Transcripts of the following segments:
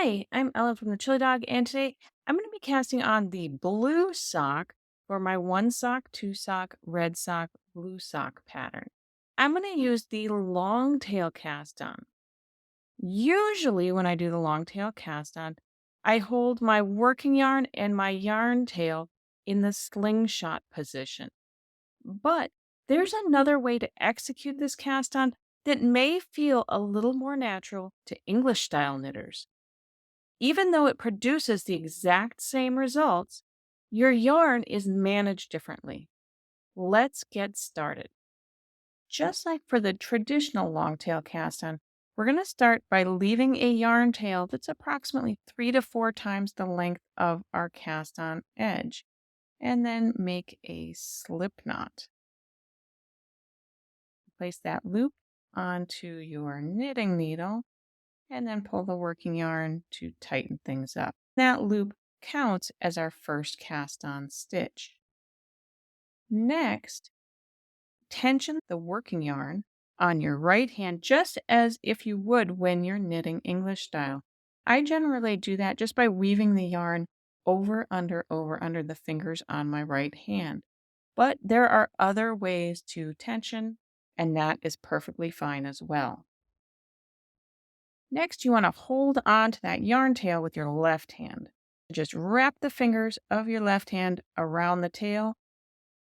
Hi, I'm Ellen from the Chili Dog, and today I'm going to be casting on the blue sock for my one sock, two sock, red sock, blue sock pattern. I'm going to use the long tail cast on. Usually, when I do the long tail cast on, I hold my working yarn and my yarn tail in the slingshot position. But there's another way to execute this cast on that may feel a little more natural to English style knitters. Even though it produces the exact same results, your yarn is managed differently. Let's get started. Just like for the traditional long tail cast on, we're going to start by leaving a yarn tail that's approximately 3 to 4 times the length of our cast on edge, and then make a slip knot. Place that loop onto your knitting needle and then pull the working yarn to tighten things up. That loop counts as our first cast on stitch. Next, tension the working yarn on your right hand just as if you would when you're knitting English style. I generally do that just by weaving the yarn over under the fingers on my right hand. But there are other ways to tension, and that is perfectly fine as well. Next, you want to hold on to that yarn tail with your left hand. Just wrap the fingers of your left hand around the tail.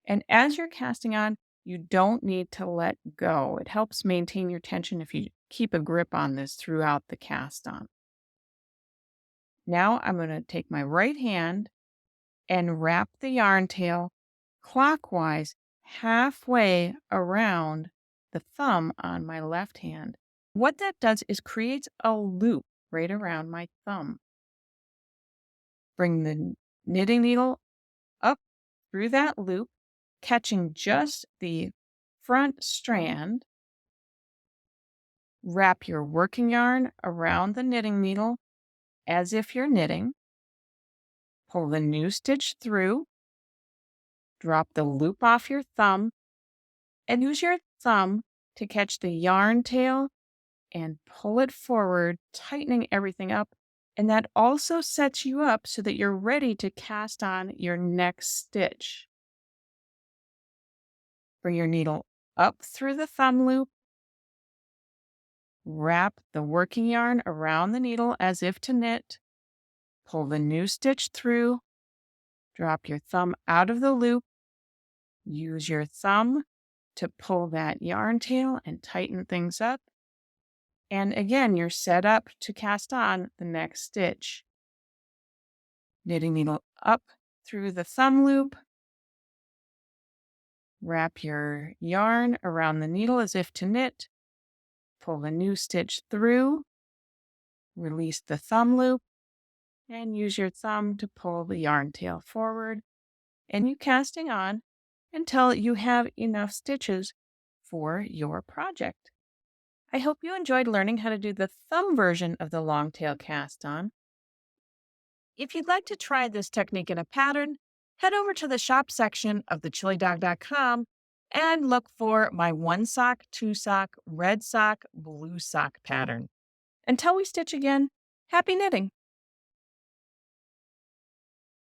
And as you're casting on, you don't need to let go. It helps maintain your tension if you keep a grip on this throughout the cast on. Now I'm going to take my right hand and wrap the yarn tail clockwise halfway around the thumb on my left hand. What that does is creates a loop right around my thumb. Bring the knitting needle up through that loop, catching just the front strand. Wrap your working yarn around the knitting needle as if you're knitting. Pull the new stitch through. Drop the loop off your thumb and use your thumb to catch the yarn tail and pull it forward, tightening everything up. And that also sets you up so that you're ready to cast on your next stitch. Bring your needle up through the thumb loop. Wrap the working yarn around the needle as if to knit. Pull the new stitch through. Drop your thumb out of the loop. Use your thumb to pull that yarn tail and tighten things up. And again, you're set up to cast on the next stitch. Knitting needle up through the thumb loop. Wrap your yarn around the needle as if to knit. Pull the new stitch through. Release the thumb loop. And use your thumb to pull the yarn tail forward. And you casting on until you have enough stitches for your project. I hope you enjoyed learning how to do the thumb version of the long tail cast on. If you'd like to try this technique in a pattern, head over to the shop section of thechilidog.com and look for my one sock, two sock, red sock, blue sock pattern. Until we stitch again, happy knitting!